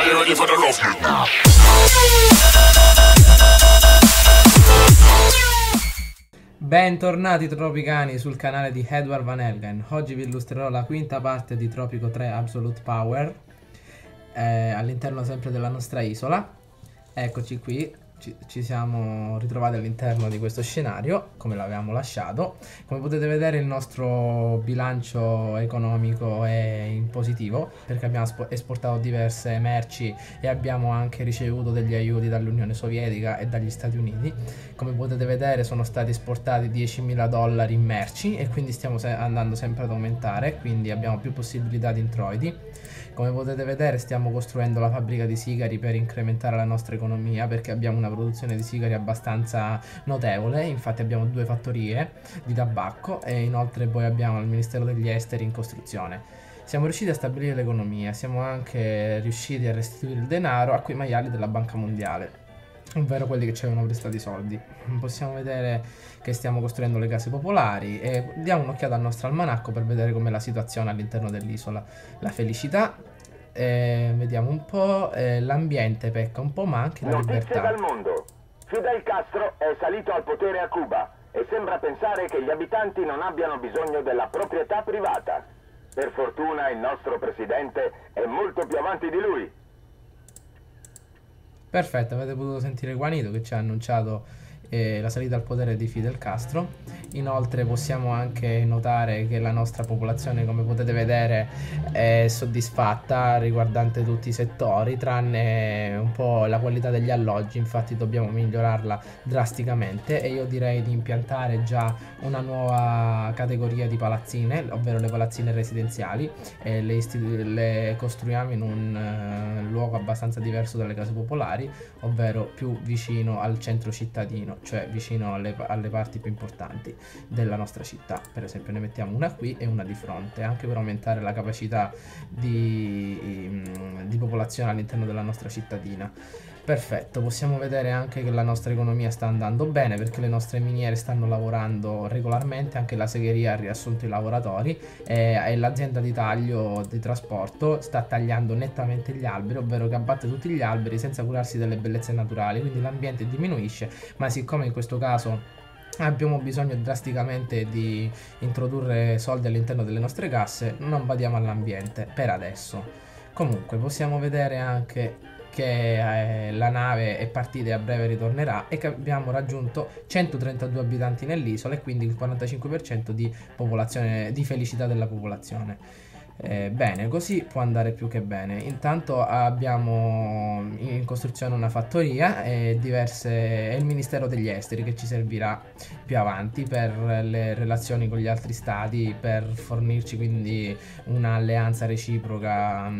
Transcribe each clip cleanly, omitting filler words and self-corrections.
Are you ready for the rough? Bentornati tropicani sul canale di Edward Van Helgen. Oggi vi illustrerò la quinta parte di Tropico 3 Absolute Power all'interno sempre della nostra isola. Eccoci qui, ci siamo ritrovati all'interno di questo scenario come l'avevamo lasciato. Come potete vedere il nostro bilancio economico è in positivo perché abbiamo esportato diverse merci e abbiamo anche ricevuto degli aiuti dall'Unione Sovietica e dagli Stati Uniti. Come potete vedere sono stati esportati $10.000 in merci e quindi stiamo andando sempre ad aumentare, quindi abbiamo più possibilità di introiti. Come potete vedere stiamo costruendo la fabbrica di sigari per incrementare la nostra economia perché abbiamo una produzione di sigari abbastanza notevole, infatti abbiamo 2 fattorie di tabacco e inoltre poi abbiamo il Ministero degli Esteri in costruzione. Siamo riusciti a stabilire l'economia, siamo anche riusciti a restituire il denaro a quei maiali della Banca Mondiale, ovvero quelli che ci avevano prestato i soldi. Possiamo vedere che stiamo costruendo le case popolari e diamo un'occhiata al nostro almanacco per vedere com'è la situazione all'interno dell'isola. La felicità, vediamo un po', l'ambiente pecca un po', ma anche la Notizie libertà. dal mondo. Fidel Castro è salito al potere a Cuba e sembra pensare che gli abitanti non abbiano bisogno della proprietà privata. Per fortuna il nostro presidente è molto più avanti di lui. Perfetto, avete potuto sentire Juanito che ci ha annunciato la salita al potere di Fidel Castro. Inoltre possiamo anche notare che la nostra popolazione, come potete vedere, è soddisfatta riguardante tutti i settori, tranne un po' la qualità degli alloggi. Infatti dobbiamo migliorarla drasticamente e io direi di impiantare già una nuova categoria di palazzine, ovvero le palazzine residenziali, e le costruiamo in un luogo abbastanza diverso dalle case popolari, ovvero più vicino al centro cittadino, cioè vicino alle parti più importanti della nostra città. Per esempio ne mettiamo una qui e una di fronte, anche per aumentare la capacità di popolazione all'interno della nostra cittadina. Perfetto, possiamo vedere anche che la nostra economia sta andando bene perché le nostre miniere stanno lavorando regolarmente, anche la segheria ha riassunto i lavoratori e l'azienda di taglio di trasporto sta tagliando nettamente gli alberi, ovvero che abbatte tutti gli alberi senza curarsi delle bellezze naturali, quindi l'ambiente diminuisce, ma siccome in questo caso abbiamo bisogno drasticamente di introdurre soldi all'interno delle nostre casse, non badiamo all'ambiente per adesso. Comunque possiamo vedere anche che la nave è partita e a breve ritornerà e che abbiamo raggiunto 132 abitanti nell'isola e quindi il 45% di popolazione, di felicità della popolazione. Bene, così può andare più che bene. Intanto abbiamo in costruzione una fattoria e il Ministero degli Esteri che ci servirà più avanti per le relazioni con gli altri stati, per fornirci quindi un'alleanza reciproca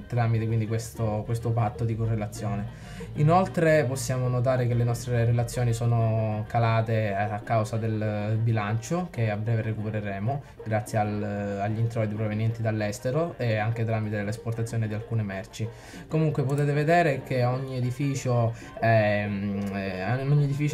tramite quindi questo patto di correlazione. Inoltre possiamo notare che le nostre relazioni sono calate a causa del bilancio che a breve recupereremo grazie agli introiti provenienti dall'estero e anche tramite l'esportazione di alcune merci. Comunque potete vedere che in ogni edificio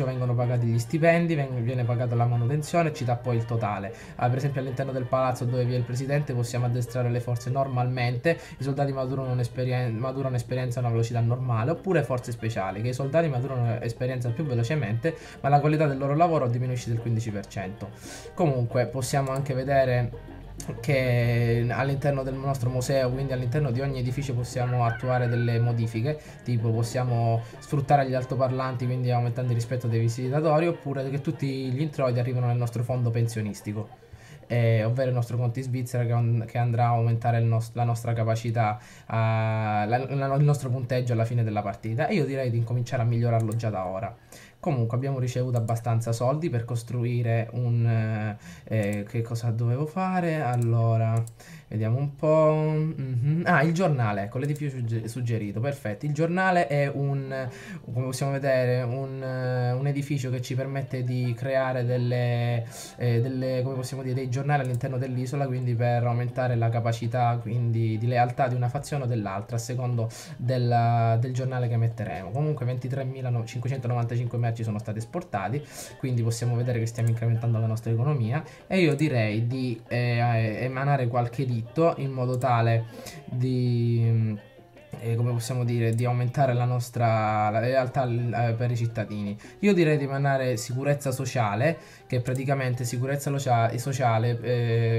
vengono pagati gli stipendi, viene pagata la manutenzione, ci dà poi il totale. Per esempio all'interno del palazzo dove vi è il presidente possiamo addestrare le forze normalmente, i soldati maturano un'esperienza a una velocità normale, oppure forze speciali, che i soldati maturano esperienza più velocemente ma la qualità del loro lavoro diminuisce del 15%. Comunque possiamo anche vedere che all'interno del nostro museo, quindi all'interno di ogni edificio, possiamo attuare delle modifiche, tipo possiamo sfruttare gli altoparlanti, quindi aumentando il rispetto dei visitatori, oppure che tutti gli introiti arrivano nel nostro fondo pensionistico, ovvero il nostro conto in Svizzera che andrà a aumentare la nostra capacità, il nostro punteggio alla fine della partita, e io direi di incominciare a migliorarlo già da ora. Comunque abbiamo ricevuto abbastanza soldi per costruire che cosa dovevo fare? Allora, vediamo un po'. Il giornale, ecco, l'edificio suggerito, perfetto. Il giornale è come possiamo vedere, un edificio che ci permette di creare come possiamo dire, dei giornali all'interno dell'isola, quindi per aumentare la capacità quindi di lealtà di una fazione o dell'altra, a secondo del giornale che metteremo. Comunque 23.595 merci sono stati esportati, quindi possiamo vedere che stiamo incrementando la nostra economia, e io direi di emanare qualche editto in modo tale come possiamo dire, di aumentare la realtà per i cittadini. Io direi di emanare sicurezza sociale, che praticamente sociale,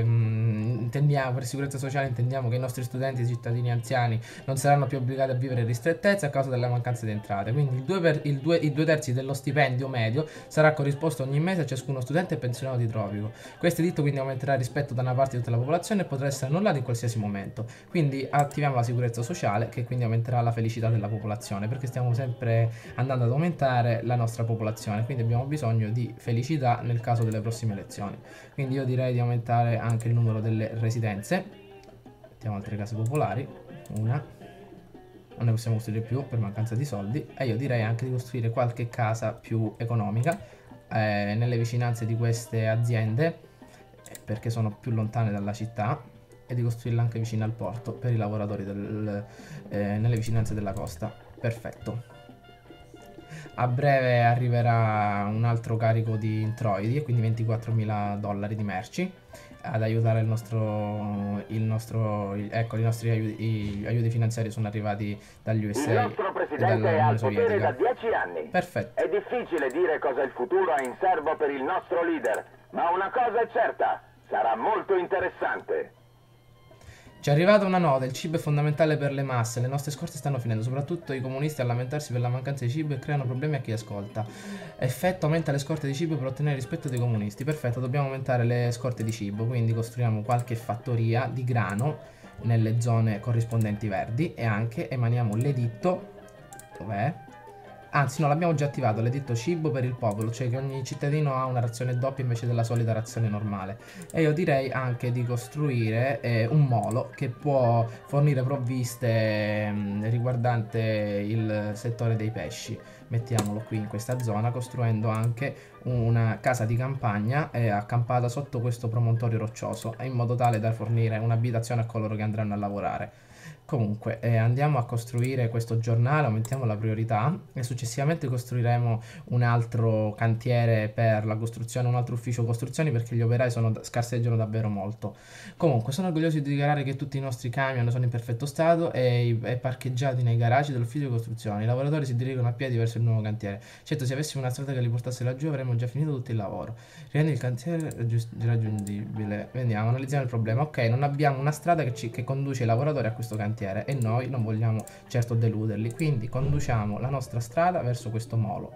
intendiamo, per sicurezza sociale intendiamo che i nostri studenti e i cittadini anziani non saranno più obbligati a vivere in ristrettezza a causa della mancanza di entrate, quindi i 2 terzi dello stipendio medio sarà corrisposto ogni mese a ciascuno studente e pensionato di Tropico. Questo editto quindi aumenterà il rispetto da una parte di tutta la popolazione e potrà essere annullato in qualsiasi momento. Quindi attiviamo la sicurezza sociale, che quindi aumenterà la felicità della popolazione, perché stiamo sempre andando ad aumentare la nostra popolazione, quindi abbiamo bisogno di felicità nel caso delle prossime elezioni. Quindi io direi di aumentare anche il numero delle residenze. Mettiamo altre case popolari, una, non ne possiamo costruire più per mancanza di soldi, e io direi anche di costruire qualche casa più economica nelle vicinanze di queste aziende, perché sono più lontane dalla città, e di costruirla anche vicino al porto per i lavoratori nelle vicinanze della costa. Perfetto. A breve arriverà un altro carico di introiti, e quindi $24.000 di merci ad aiutare ecco, i nostri aiuti finanziari sono arrivati dagli USA Il nostro e presidente è al dall'Unione potere da Sovietica. 10 anni. Perfetto. È difficile dire cosa il futuro ha in serbo per il nostro leader, ma una cosa è certa, sarà molto interessante. Ci è arrivata una nota: il cibo è fondamentale per le masse, le nostre scorte stanno finendo, soprattutto i comunisti a lamentarsi per la mancanza di cibo e creano problemi a chi ascolta. Effetto: aumenta le scorte di cibo per ottenere il rispetto dei comunisti. Perfetto, dobbiamo aumentare le scorte di cibo, quindi costruiamo qualche fattoria di grano nelle zone corrispondenti verdi e anche emaniamo l'editto, dov'è? Anzi no, l'abbiamo già attivato, l'editto cibo per il popolo, cioè che ogni cittadino ha una razione doppia invece della solita razione normale. E io direi anche di costruire un molo che può fornire provviste riguardante il settore dei pesci. Mettiamolo qui in questa zona, costruendo anche una casa di campagna accampata sotto questo promontorio roccioso, in modo tale da fornire un'abitazione a coloro che andranno a lavorare. Comunque andiamo a costruire questo giornale, aumentiamo la priorità e successivamente costruiremo un altro cantiere per la costruzione, un altro ufficio costruzioni, perché gli operai scarseggiano davvero molto. Comunque sono orgoglioso di dichiarare che tutti i nostri camion sono in perfetto stato e parcheggiati nei garaggi dell'ufficio di costruzione. I lavoratori si dirigono a piedi verso il nuovo cantiere. Certo, se avessimo una strada che li portasse laggiù avremmo già finito tutto il lavoro. Rendi il cantiere raggiungibile. Vediamo, analizziamo il problema. Ok, non abbiamo una strada che conduce i lavoratori a questo cantiere e noi non vogliamo certo deluderli, quindi conduciamo la nostra strada verso questo molo.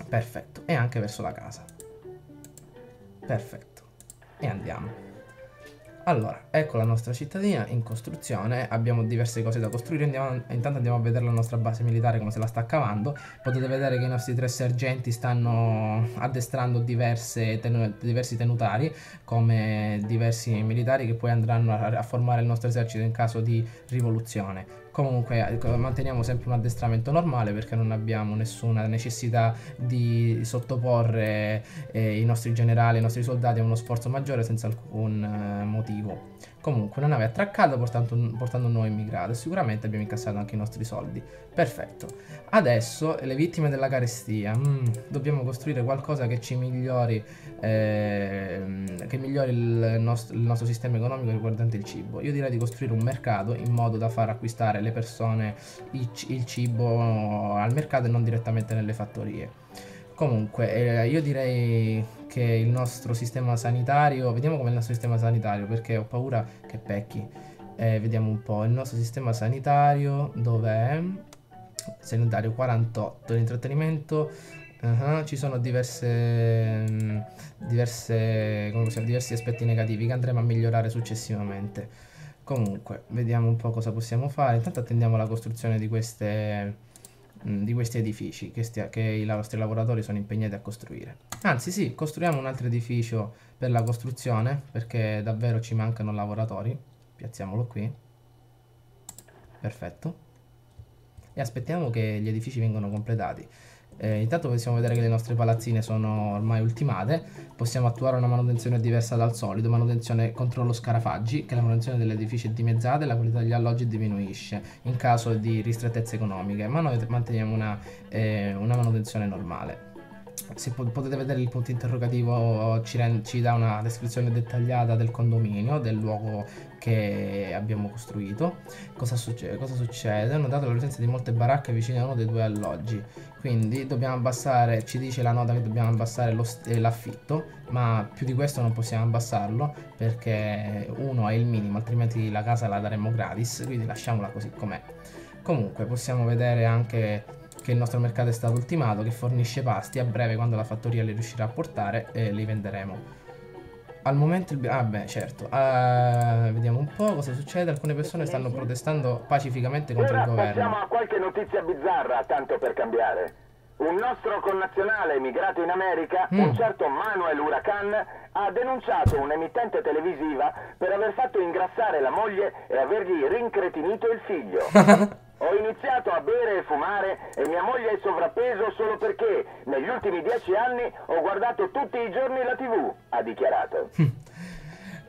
Perfetto, e anche verso la casa. Perfetto, e andiamo. Allora, ecco la nostra cittadina in costruzione, abbiamo diverse cose da costruire, intanto andiamo a vedere la nostra base militare come se la sta cavando. Potete vedere che i nostri 3 sergenti stanno addestrando diversi tenutari, come diversi militari che poi andranno a formare il nostro esercito in caso di rivoluzione. Comunque manteniamo sempre un addestramento normale, perché non abbiamo nessuna necessità di sottoporre i nostri generali, i nostri soldati a uno sforzo maggiore senza alcun motivo. Comunque una nave attraccata portando un nuovo immigrato, e sicuramente abbiamo incassato anche i nostri soldi. Perfetto. Adesso le vittime della carestia. Dobbiamo costruire qualcosa che ci migliori, il nostro sistema economico riguardante il cibo. Io direi di costruire un mercato in modo da far acquistare le persone il cibo al mercato e non direttamente nelle fattorie. Comunque io direi che il nostro sistema sanitario, vediamo com'è il nostro sistema sanitario, perché ho paura che pecchi. Vediamo un po', il nostro sistema sanitario dov'è? Sanitario 48, l'intrattenimento, ci sono diversi aspetti negativi che andremo a migliorare successivamente. Comunque vediamo un po' cosa possiamo fare. Intanto attendiamo la costruzione di questi edifici che i nostri lavoratori sono impegnati a costruire. Anzi sì, costruiamo un altro edificio per la costruzione, perché davvero ci mancano lavoratori. Piazziamolo qui. Perfetto. E aspettiamo che gli edifici vengano completati. Intanto possiamo vedere che le nostre palazzine sono ormai ultimate. Possiamo attuare una manutenzione diversa dal solito, manutenzione controllo scarafaggi, che la manutenzione dell'edificio è dimezzata e la qualità degli alloggi diminuisce in caso di ristrettezze economiche, ma noi manteniamo una manutenzione normale. Se potete vedere il punto interrogativo ci dà una descrizione dettagliata del condominio, del luogo che abbiamo costruito. Cosa succede? Ho notato la presenza di molte baracche vicine a uno dei due alloggi, quindi dobbiamo abbassare, ci dice la nota che dobbiamo abbassare l'affitto, ma più di questo non possiamo abbassarlo perché uno è il minimo, altrimenti la casa la daremmo gratis, quindi lasciamola così com'è. Comunque possiamo vedere anche che il nostro mercato è stato ultimato, che fornisce pasti. A breve, quando la fattoria li riuscirà a portare, li venderemo. Al momento certo. Vediamo un po' cosa succede. Alcune persone stanno protestando pacificamente contro il governo. Passiamo a qualche notizia bizzarra, tanto per cambiare. Un nostro connazionale emigrato in America, un certo Manuel Huracan, ha denunciato un'emittente televisiva per aver fatto ingrassare la moglie e avergli rincretinito il figlio. Ho iniziato a bere e fumare e mia moglie è sovrappeso solo perché negli ultimi 10 anni ho guardato tutti i giorni la TV, ha dichiarato.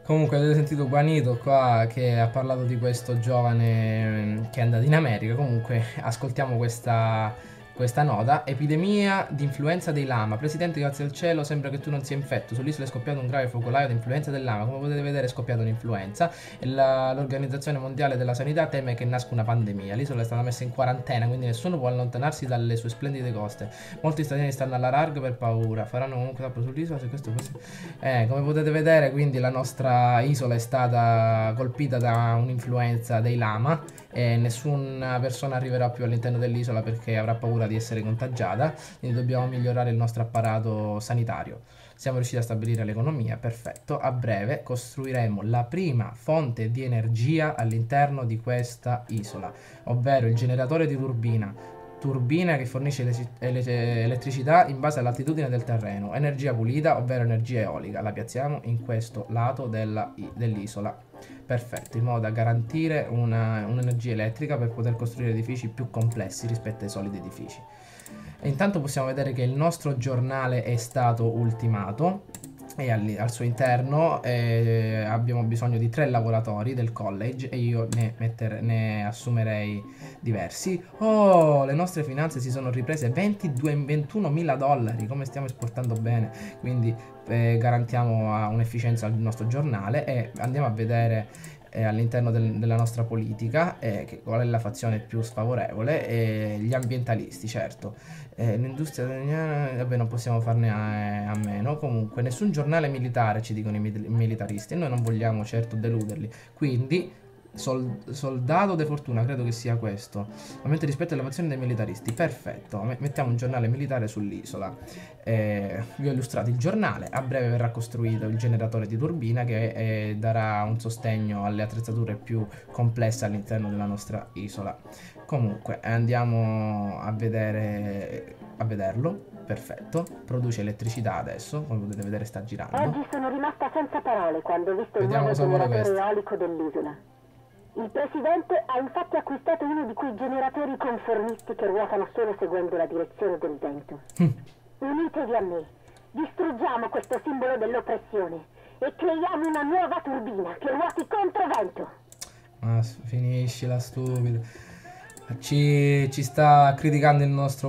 Comunque avete sentito Juanito qua che ha parlato di questo giovane che è andato in America. Comunque ascoltiamo questa nota. Epidemia di influenza dei lama. Presidente, grazie al cielo sembra che tu non sia infetto. Sull'isola è scoppiato un grave focolaio di influenza del lama. Come potete vedere è scoppiata un'influenza e l'Organizzazione Mondiale della Sanità teme che nasca una pandemia. L'isola è stata messa in quarantena, quindi nessuno può allontanarsi dalle sue splendide coste. Molti stranieri stanno alla larga per paura. Faranno comunque tappo sull'isola se questo fosse... come potete vedere, quindi la nostra isola è stata colpita da un'influenza dei lama e nessuna persona arriverà più all'interno dell'isola perché avrà paura di essere contagiata, quindi dobbiamo migliorare il nostro apparato sanitario. Siamo riusciti a stabilire l'economia, perfetto. A breve costruiremo la prima fonte di energia all'interno di questa isola, ovvero il generatore di turbina che fornisce elettricità in base all'altitudine del terreno. Energia pulita, ovvero energia eolica, la piazziamo in questo lato dell'isola. Perfetto, in modo da garantire un'energia elettrica per poter costruire edifici più complessi rispetto ai soliti edifici. E intanto possiamo vedere che il nostro giornale è stato ultimato e al suo interno abbiamo bisogno di 3 lavoratori del college e io ne assumerei diversi. Oh, le nostre finanze si sono riprese, 21.000 dollari, come stiamo esportando bene, quindi garantiamo un'efficienza al nostro giornale e andiamo a vedere all'interno della nostra politica qual è la fazione più sfavorevole. Gli ambientalisti, certo. L'industria vabbè, non possiamo farne a meno. Comunque nessun giornale militare, ci dicono i militaristi, e noi non vogliamo certo deluderli, quindi soldato de fortuna, credo che sia questo. Ovviamente rispetto alla fazione dei militaristi, perfetto. Mettiamo un giornale militare sull'isola. Vi ho illustrato il giornale. A breve verrà costruito il generatore di turbina che darà un sostegno alle attrezzature più complesse all'interno della nostra isola. Comunque andiamo a vederlo. Perfetto, produce elettricità adesso, come potete vedere sta girando. Oggi sono rimasta senza parole quando ho visto il nuovo generatore eolico dell'isola. Il presidente ha infatti acquistato uno di quei generatori conformisti che ruotano solo seguendo la direzione del vento. Unitevi a me, distruggiamo questo simbolo dell'oppressione e creiamo una nuova turbina che ruoti contro vento. Ma finiscila, stupido. Ci sta criticando la nostra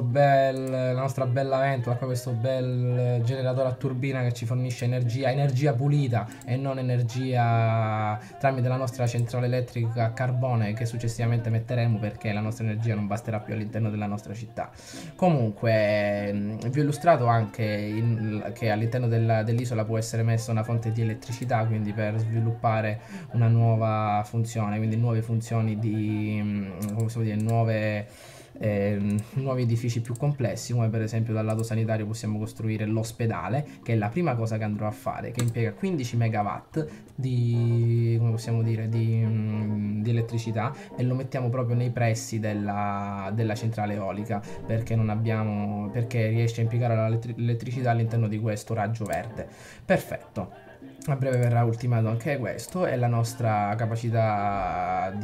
bella ventola, qua questo bel generatore a turbina che ci fornisce energia pulita e non energia tramite la nostra centrale elettrica a carbone che successivamente metteremo perché la nostra energia non basterà più all'interno della nostra città. Comunque vi ho illustrato anche che all'interno dell'isola può essere messa una fonte di elettricità, quindi per sviluppare una nuova funzione, quindi nuove funzioni di, come possiamo dire, nuovi edifici più complessi, come per esempio dal lato sanitario possiamo costruire l'ospedale, che è la prima cosa che andrò a fare, che impiega 15 megawatt di, come possiamo dire, di elettricità, e lo mettiamo proprio nei pressi della centrale eolica perché riesce a impiegare l'elettricità all'interno di questo raggio verde. Perfetto. A breve verrà ultimato anche questo e la nostra capacità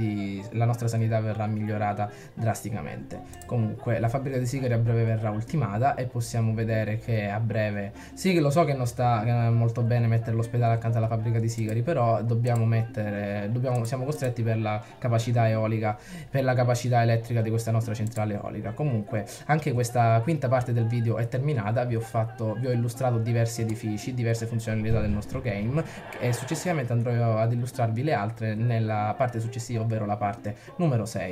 la nostra sanità verrà migliorata drasticamente. Comunque la fabbrica di sigari a breve verrà ultimata e possiamo vedere che a breve, sì che lo so che non sta molto bene mettere l'ospedale accanto alla fabbrica di sigari, però siamo costretti per la capacità eolica, per la capacità elettrica di questa nostra centrale eolica. Comunque anche questa quinta parte del video è terminata, vi ho illustrato diversi edifici, diverse funzionalità del nostro game, e successivamente andrò ad illustrarvi le altre nella parte successiva, ovvero la parte numero 6.